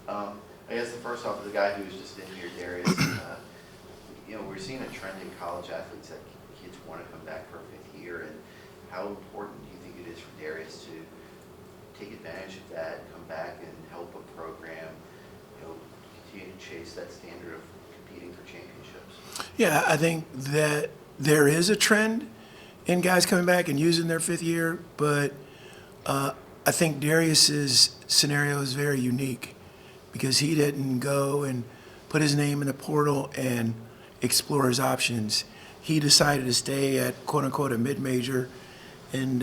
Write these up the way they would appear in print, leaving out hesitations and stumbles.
I guess the first off, the guy who was just in here, Darius, we're seeing a trend in college athletes that kids want to come back for a fifth year. And how important do you think it is for Darius to take advantage of that, come back and help a program, continue to chase that standard of competing for championships? Yeah, I think that there is a trend in guys coming back and using their fifth year, but I think Darius's scenario is very unique because he didn't go and put his name in the portal and explore his options. He decided to stay at quote unquote a mid-major and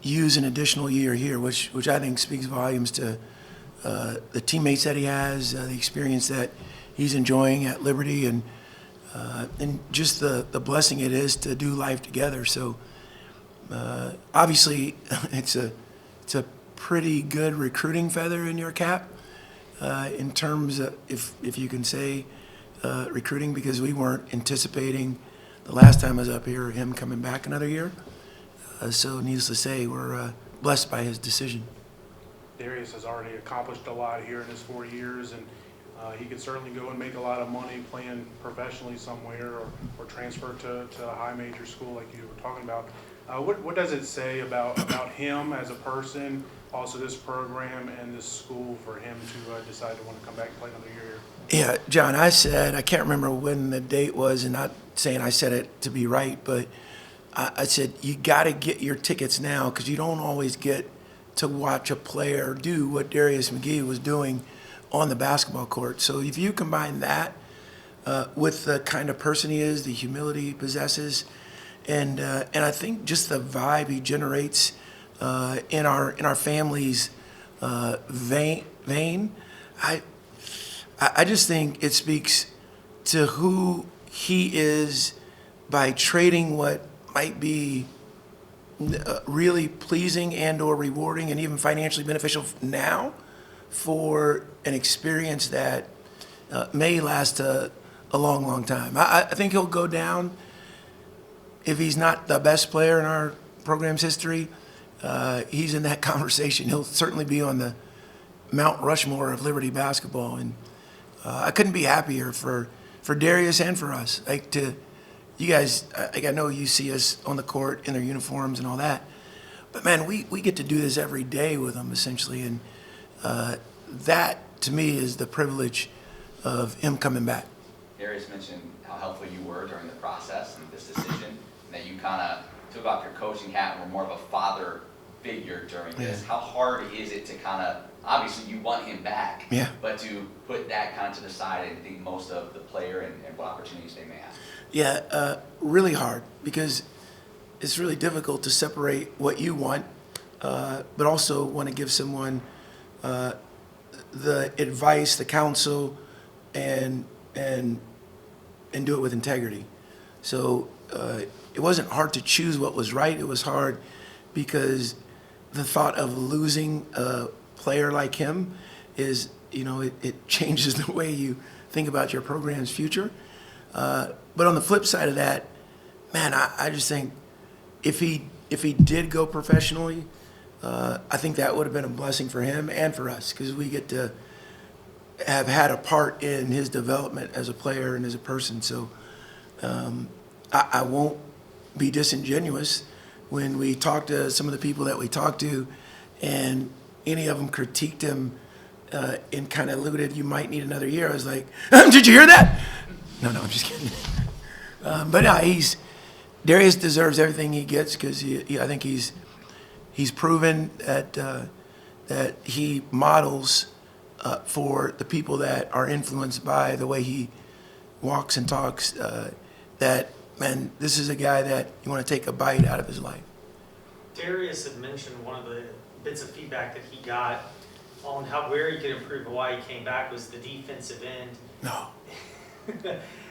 use an additional year here, which I think speaks volumes to the teammates that he has, the experience that he's enjoying at Liberty, and just the blessing it is to do life together. So obviously, it's a pretty good recruiting feather in your cap in terms of, if you can say, recruiting, because we weren't anticipating the last time I was up here him coming back another year. So needless to say, we're blessed by his decision. Darius has already accomplished a lot here in his 4 years, and he could certainly go and make a lot of money playing professionally somewhere, or transfer to a high major school like you were talking about. What does it say about him as a person, also this program and this school, for him to decide to want to come back and play another year here? Yeah, John, I can't remember when the date was, and not saying I said it to be right, but I said you got to get your tickets now because you don't always get to watch a player do what Darius McKay was doing on the basketball court. So if you combine that with the kind of person he is, the humility he possesses, and I think just the vibe he generates in our family's vein, I just think it speaks to who he is by trading what might be really pleasing and or rewarding and even financially beneficial now for an experience that may last a long, long time. I think he'll go down, if he's not the best player in our program's history, he's in that conversation. He'll certainly be on the Mount Rushmore of Liberty basketball, and I couldn't be happier for Darius and for us. You guys, I know you see us on the court in their uniforms and all that, but man, we get to do this every day with them essentially, and that to me is the privilege of him coming back. Darius mentioned how helpful you were during the process and this decision, and that you kind of took off your coaching hat and were more of a father figure during this. How hard is it to kind of, obviously you want him back, but to put that kind of to the side and think most of the player and what opportunities they may have? Yeah, really hard, because it's really difficult to separate what you want, but also want to give someone the advice, the counsel, and do it with integrity. So it wasn't hard to choose what was right. It was hard because the thought of losing a player like him is, it changes the way you think about your program's future. But on the flip side of that, man, I just think if he did go professionally, I think that would have been a blessing for him and for us, because we get to have had a part in his development as a player and as a person. So I won't be disingenuous when we talk to some of the people that we talked to, and any of them critiqued him and kind of alluded, you might need another year. I was like, did you hear that? No, I'm just kidding. But no, Darius deserves everything he gets, because I think he's proven that he models for the people that are influenced by the way he walks and talks, that, man, this is a guy that you want to take a bite out of his life. Darius had mentioned one of the bits of feedback that he got on where he could improve and why he came back was the defensive end. No.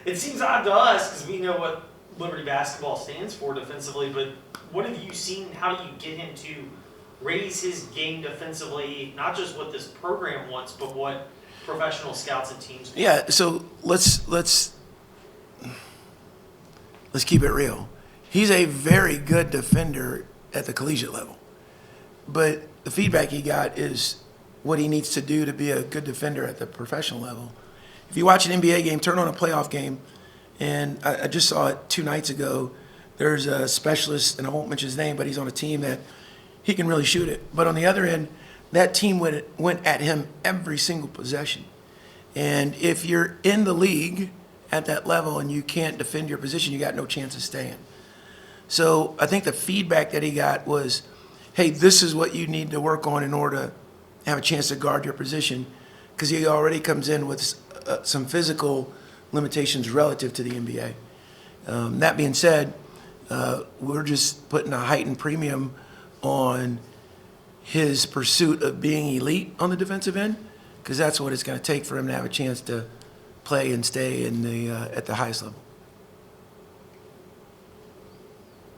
It seems odd to us because we know what Liberty basketball stands for defensively, but what have you seen? How do you get him to raise his game defensively, not just what this program wants, but what professional scouts and teams want? Yeah, so let's keep it real. He's a very good defender at the collegiate level, but the feedback he got is what he needs to do to be a good defender at the professional level. If you watch an NBA game, turn on a playoff game, and I just saw it 2 nights ago. There's a specialist, and I won't mention his name, but he's on a team that he can really shoot it. But on the other end, that team went at him every single possession. And if you're in the league at that level and you can't defend your position, you got no chance of staying. So I think the feedback that he got was, hey, this is what you need to work on in order to have a chance to guard your position, because he already comes in with some physical limitations relative to the NBA. That being said, we're just putting a heightened premium on his pursuit of being elite on the defensive end, because that's what it's going to take for him to have a chance to play and stay in at the highest level.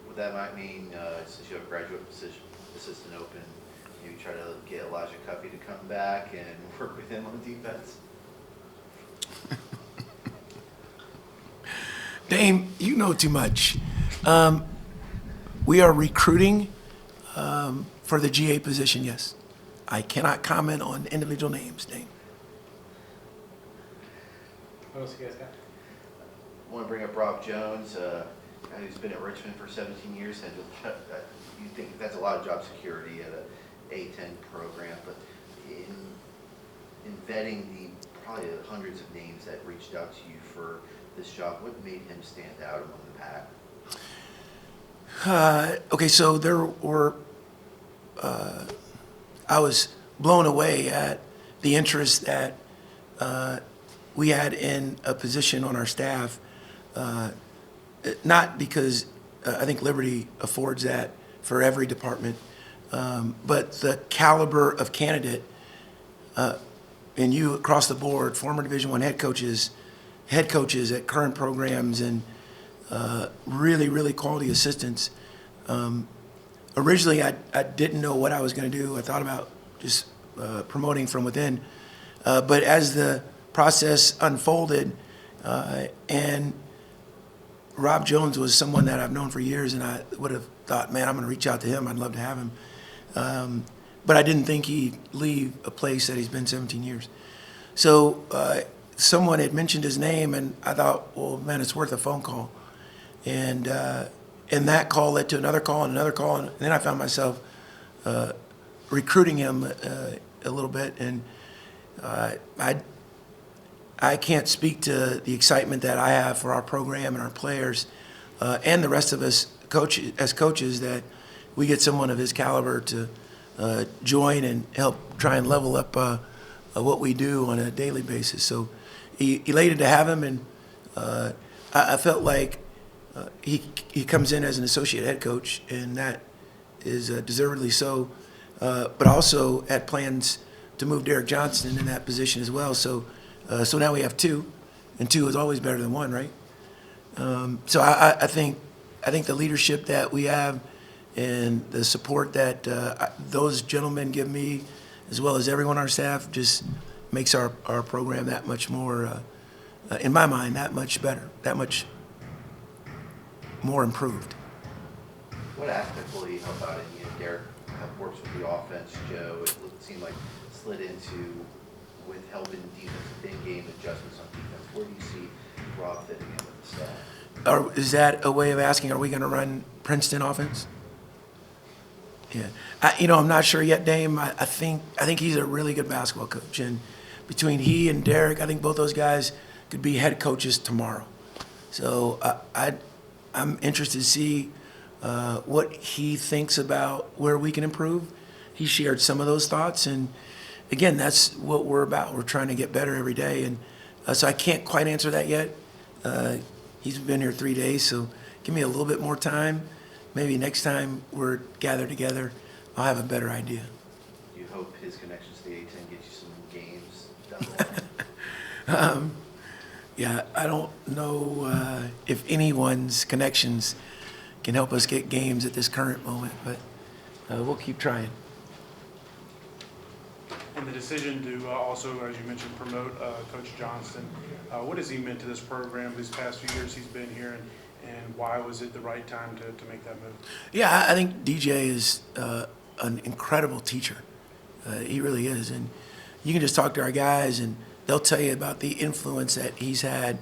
What that might mean, since you have a graduate assistant open, you try to get Elijah Cuppy to come back and work with him on defense. Dame, you know too much. We are recruiting for the GA position, yes. I cannot comment on individual names, Dame. What else you guys got? I want to bring up Rob Jones, guy who's been at Richmond for 17 years. And you think that's a lot of job security at a A-10 program, but in vetting probably the hundreds of names that reached out to you for this job, what made him stand out among the pack? Okay, so there were, I was blown away at the interest that we had in a position on our staff, not because I think Liberty affords that for every department, but the caliber of candidate, and you across the board, former Division I head coaches at current programs, and really, really quality assistants. Originally, I didn't know what I was going to do. I thought about just promoting from within. But as the process unfolded, and Rob Jones was someone that I've known for years, and I would have thought, man, I'm going to reach out to him. I'd love to have him. But I didn't think he'd leave a place that he's been 17 years. So someone had mentioned his name, and I thought, well, man, it's worth a phone call. And that call led to another call and another call, and then I found myself recruiting him a little bit. And I can't speak to the excitement that I have for our program and our players and the rest of us coaches that we get someone of his caliber to join and help try and level up what we do on a daily basis. So elated to have him, and I felt like he comes in as an associate head coach, and that is deservedly so. But also had plans to move Derek Johnson in that position as well. So now we have 2, and 2 is always better than 1, right? So I think the leadership that we have and the support that those gentlemen give me, as well as everyone on our staff, just makes our program that much more, in my mind, that much better, that much more improved. What aspect will he help out in? Derek works with the offense. Joe, it seemed like slid into with helping defensive in-game adjustments on defense. Where do you see Rob fitting in with the staff? Is that a way of asking, are we going to run Princeton offense? Yeah, I'm not sure yet, Dame. I think he's a really good basketball coach, and between he and Derek, I think both those guys could be head coaches tomorrow. So I'm interested to see what he thinks about where we can improve. He shared some of those thoughts, and again, that's what we're about. We're trying to get better every day, and so I can't quite answer that yet. He's been here 3 days, so give me a little bit more time. Maybe next time we're gathered together, I'll have a better idea. You hope his connections to the A-10 get you some games down the line? Yeah, I don't know if anyone's connections can help us get games at this current moment, but we'll keep trying. And the decision to also, as you mentioned, promote Coach Johnston, what has he meant to this program these past few years he's been here, and why was it the right time to make that move? Yeah, I think DJ is a an incredible teacher. He really is. And you can just talk to our guys, and they'll tell you about the influence that he's had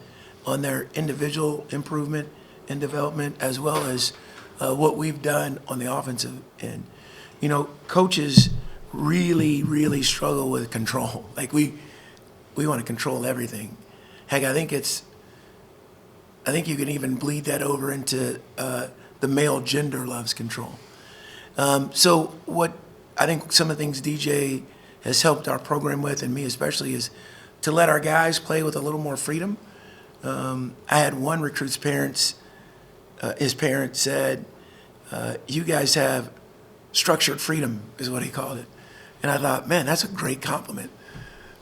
on their individual improvement and development, as well as what we've done on the offensive end. You know, coaches really, really struggle with control. Like we want to control everything. Heck, I think you can even bleed that over into the male gender loves control. So what I think some of the things DJ has helped our program with, and me especially, is to let our guys play with a little more freedom. I had one recruit's parents, his parents said, you guys have structured freedom, is what he called it. And I thought, man, that's a great compliment.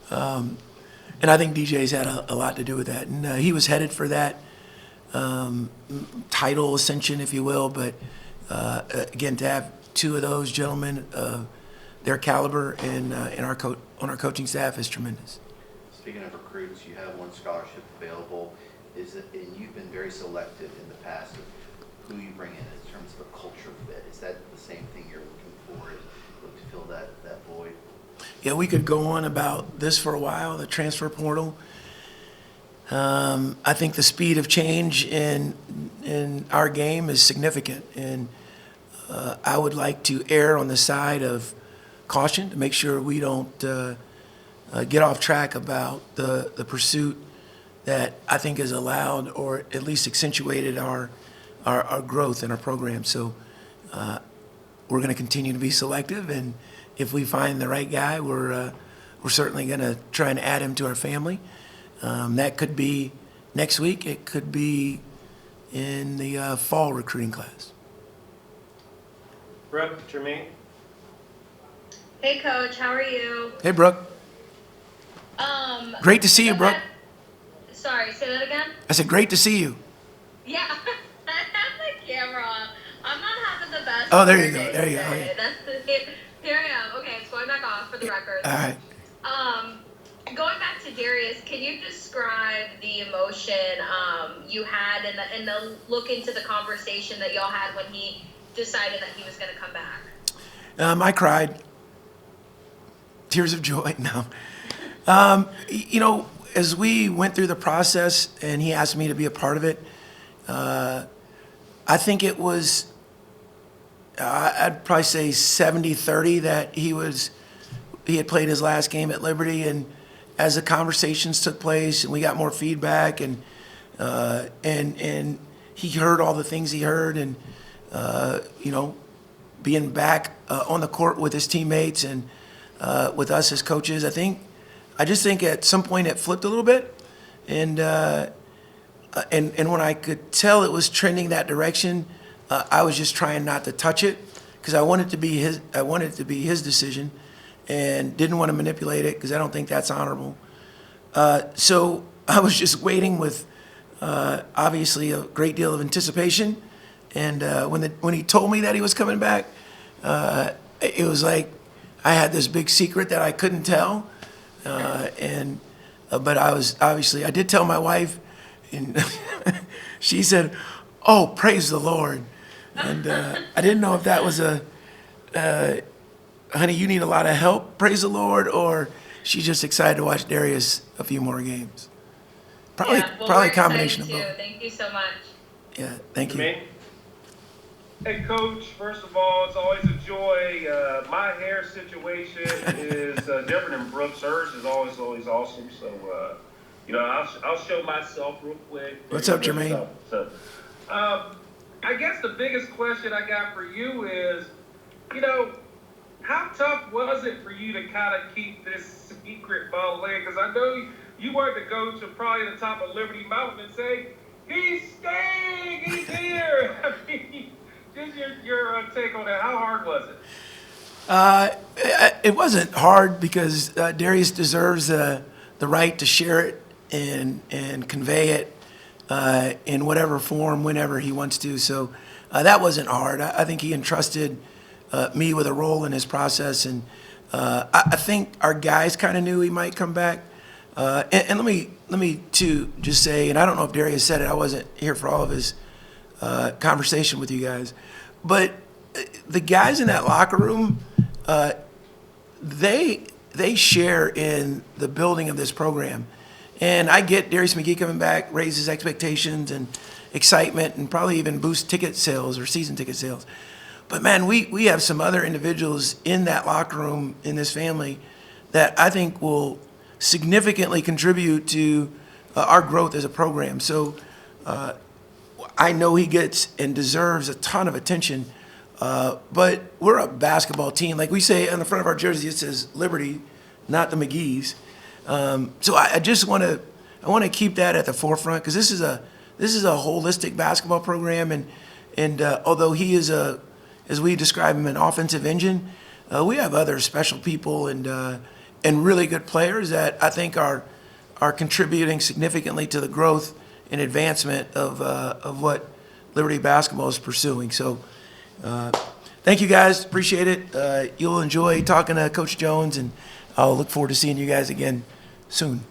And I think DJ's had a lot to do with that. And he was headed for that title ascension, if you will. But again, to have two of those gentlemen of their caliber and on our coaching staff is tremendous. Speaking of recruits, you have one scholarship available. And you've been very selective in the past of who you bring in terms of a culture fit. Is that the same thing you're looking for? Look to fill that void? Yeah, we could go on about this for a while, the transfer portal. I think the speed of change in our game is significant, and I would like to err on the side of caution to make sure we don't get off track about the pursuit that I think has allowed or at least accentuated our growth in our program. So we're going to continue to be selective, and if we find the right guy, we're certainly going to try and add him to our family. That could be next week. It could be in the fall recruiting class. Brooke, Jermaine. Hey, Coach. How are you? Hey, Brooke. Great to see you, Brooke. Sorry, say that again? I said, great to see you. Yeah, I have the camera on. I'm not having the best. Oh, there you go. day There you go. today. Okay. Here I am. Okay, it's going back off for the record. All right. Going back to Darius, can you describe the emotion you had and the look into the conversation that y'all had when he decided that he was going to come back? I cried. Tears of joy. No. You know, as we went through the process and he asked me to be a part of it, I think it was, I'd probably say 70-30 that he had played his last game at Liberty, and as the conversations took place and we got more feedback and he heard all the things he heard, and you know, being back on the court with his teammates and with us as coaches, I just think at some point it flipped a little bit, and when I could tell it was trending that direction, I was just trying not to touch it because I wanted it to be his decision, and didn't want to manipulate it because I don't think that's honorable. So I was just waiting with obviously a great deal of anticipation, and when he told me that he was coming back, it was like I had this big secret that I couldn't tell. But I did tell my wife, and she said, "Oh, praise the Lord." And I didn't know if that was honey, you need a lot of help, praise the Lord, or she's just excited to watch Darius a few more games. Probably a combination of both. Thank you so much. Yeah, thank you. Jermaine. Hey, Coach, first of all, it's always a joy. My hair situation is different than Brooks. Hers is always awesome. So, you know, I'll show myself real quick. What's up, Jermaine? So, I guess the biggest question I got for you is, you know, how tough was it for you to kind of keep this secret ball in? Because I know you weren't to go to probably the top of Liberty Mountain and say, he's staying, he's here. I mean, just your take on that. How hard was it? It wasn't hard because Darius deserves the right to share it and convey it in whatever form, whenever he wants to. So that wasn't hard. I think he entrusted me with a role in his process, and I think our guys kind of knew he might come back. And let me too just say, and I don't know if Darius said it. I wasn't here for all of his conversation with you guys, but the guys in that locker room they share in the building of this program. And I get Darius McKay coming back, raises expectations and excitement, and probably even boost ticket sales or season ticket sales. But man, we have some other individuals in that locker room, in this family, that I think will significantly contribute to our growth as a program. So I know he gets and deserves a ton of attention, but we're a basketball team. Like we say on the front of our jersey, it says Liberty, not the McGees. So I just want to keep that at the forefront, because this is a holistic basketball program, and although he is as we describe him, an offensive engine, we have other special people and really good players that I think are contributing significantly to the growth and advancement of what Liberty basketball is pursuing. So thank you guys, appreciate it. You'll enjoy talking to Coach Jones, and I'll look forward to seeing you guys again soon.